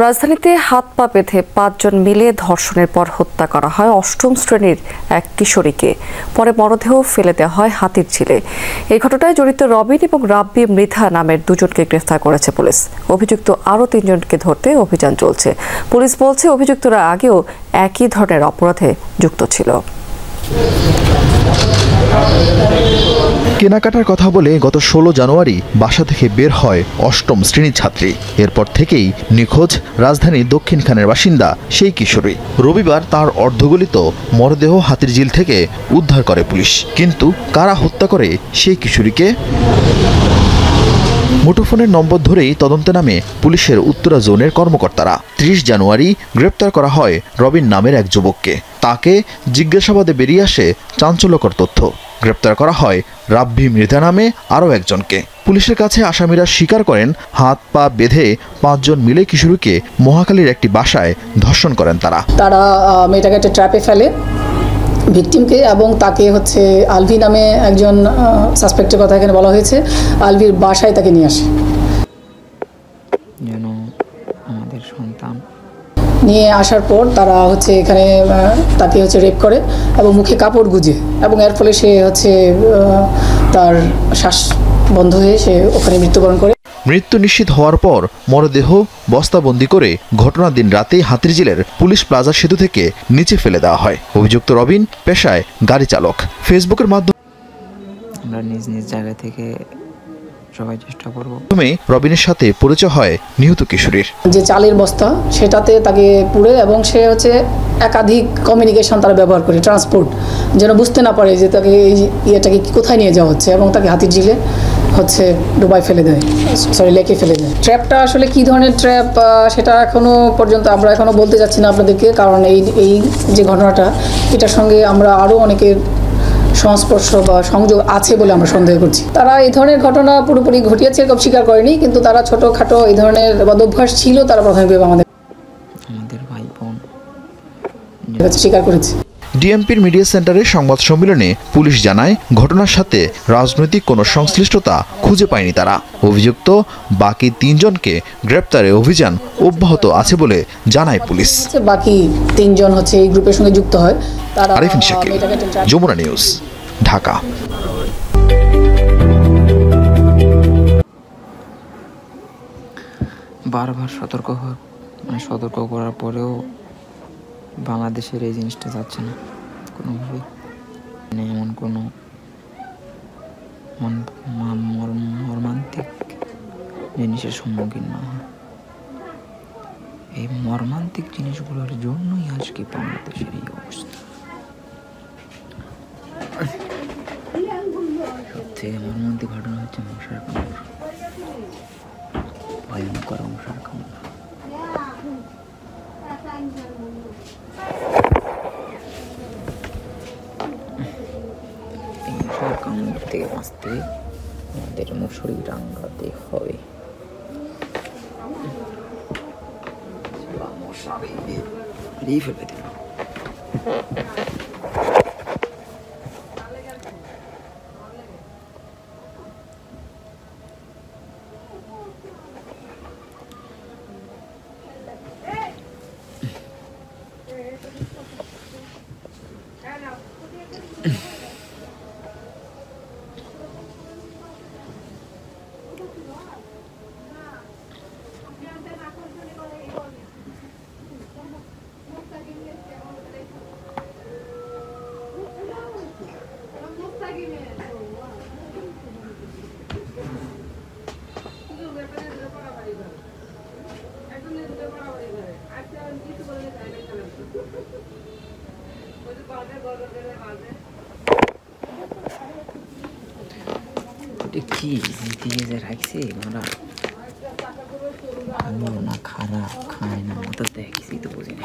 রাজধানীতে হাত পা বেঁধে ৫ জন মিলে ধর্ষণের পর হত্যা করা হয় অষ্টম শ্রেণীর এক কিশোরীকে। পরে মরদেহ ফেলে দেওয়া হয় হাতির ঝিলে। এই ঘটনায় জড়িত রবিন এবং রাব্বি মৃধা নামের দুজনকে গ্রেফতার করেছে পুলিশ। অভিযুক্ত আরও ৩ জনকে ধরতে অভিযান চলছে। পুলিশ বলছে অভিযুক্তরা আগেও একই ধরনের অপরাধে যুক্ত ছিল। কেনাকাটার কথা বলে গত ১৬ জানুয়ারি বাসা থেকে বের হয় অষ্টম শ্রেণীর ছাত্রী। এরপর থেকেই নিখোঁজ রাজধানীর দক্ষিণখানের বাসিন্দা সেই কিশোরী। রবিবার তার অর্ধগলিত মরদেহ হাতির ঝিল থেকে উদ্ধার করে পুলিশ। কিন্তু কারা হত্যা করে সেই কিশোরীকে? মুঠোফোনের নম্বর ধরেই তদন্তে নামে পুলিশের উত্তরা জোনের কর্মকর্তারা। ৩০ জানুয়ারি গ্রেপ্তার করা হয় রবিন নামের এক যুবককে। তাকে জিজ্ঞাসাবাদে বেরিয়ে আসে চাঞ্চল্যকর তথ্য। গ্রেপ্তার করা হয় রাব্বি মৃধা নামে আরও একজনকে। পুলিশের কাছে আসামিরা স্বীকার করেন হাত পা বেঁধে ৫ জন মিলে কিশোরীকে মহাখালীর একটি বাসায় ধর্ষণ করেন তারা। মেয়েটাকে একটা ট্র্যাপে ফেলে ভিকটিমকে, এবং তাকে আলভি নামে একজন সাসপেক্টের কথা এখানে বলা হয়েছে, আলভির বাসায় তাকে নিয়ে আসে। যেন আমাদের সন্তান নিয়ে আসার পর তারা এখানে তাকে রেপ করে এবং মুখে কাপড় গুজে, এবং এর ফলে সে তার শ্বাস বন্ধ হয়ে সে ওখানে মৃত্যুবরণ করে। মৃত্যু নিশ্চিত হওয়ার পর মরদেহ বস্তাবন্দি করে ঘটনার দিন রাতেই হাতিরঝিলের পুলিশ প্লাজা সেতু থেকে নিচে ফেলে দেওয়া হয়। অভিযুক্ত রবিন পেশায় গাড়ি চালক। ফেসবুকের মাধ্যমে আমরা নিজ নিজ জায়গা থেকে সবাই চেষ্টা করব। রবিনের সাথে পরিচয় হয় নিহত কিশোরীর। যে চালের বস্তা সেটাতে তাকে পুড়ে, এবং সে একাধিক কমিউনিকেশন তারা ব্যবহার করে, ট্রান্সপোর্ট, যেন বুঝতে না পারে যে তাকে এই ইয়েটাকে কোথায় নিয়ে যাওয়া হচ্ছে, এবং তাকে হাতির ঝিলে ডুবাই ফেলে দেয়, লেকে ফেলে দেয়। ট্র্যাপটা আসলে কি ধরনের ট্র্যাপ সেটা এখনো পর্যন্ত আমরা বলতে যাচ্ছি না আপনাদেরকে, কারণ এই যে ঘটনাটা, এটার সঙ্গে আমরা আরও অনেকের সংস্পর্শ বা সংযোগ আছে বলে আমরা সন্দেহ করছি। তারা এই ধরনের ঘটনা পুরোপুরি ঘটিয়েছে এরকম স্বীকার করেনি, কিন্তু তারা ছোটোখাটো এই ধরনের বদভ্যাস ছিল তারা প্রাথমিকভাবে আমাদের ভাই বোন স্বীকার করেছে। ডিএমপির মিডিয়া সেন্টারে সংবাদ সম্মেলনে পুলিশ জানায় ঘটনার সাথে রাজনৈতিক কোনো সংশ্লিষ্টতা খুঁজে পায়নি তারা। অভিযুক্ত বাকি ৩ জনকে গ্রেপ্তারে অভিযান অব্যাহত আছে বলে জানায় পুলিশ। বাকি ৩ জন এই গ্রুপের সঙ্গে যুক্ত হয়। আরিফিন শাকিল, যমুনা নিউজ, ঢাকা। বারবার সতর্ক করার পরেও বাংলাদেশের এই জিনিসটা যাচ্ছে না কোনোভাবেই। এমন কোনো মর্মান্তিক জিনিসের সম্মুখীন না হয়। এই মর্মান্তিক জিনিসগুলোর জন্যই আজকে বাংলাদেশের এই অবস্থা। সবথেকে মর্মান্তিক ঘটনা হচ্ছে মশার কামড়, ভয়ঙ্কর মশার কামড়। এই মশার কামড় থেকে বাঁচতে আমাদের মশারি টাঙাতে হবে। মশারি ফেলে দিল। কি দিয়ে যে রাখছে ওরা, ভালো না খারাপ, খায় না মতো দেখছি তো বুঝি না।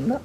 না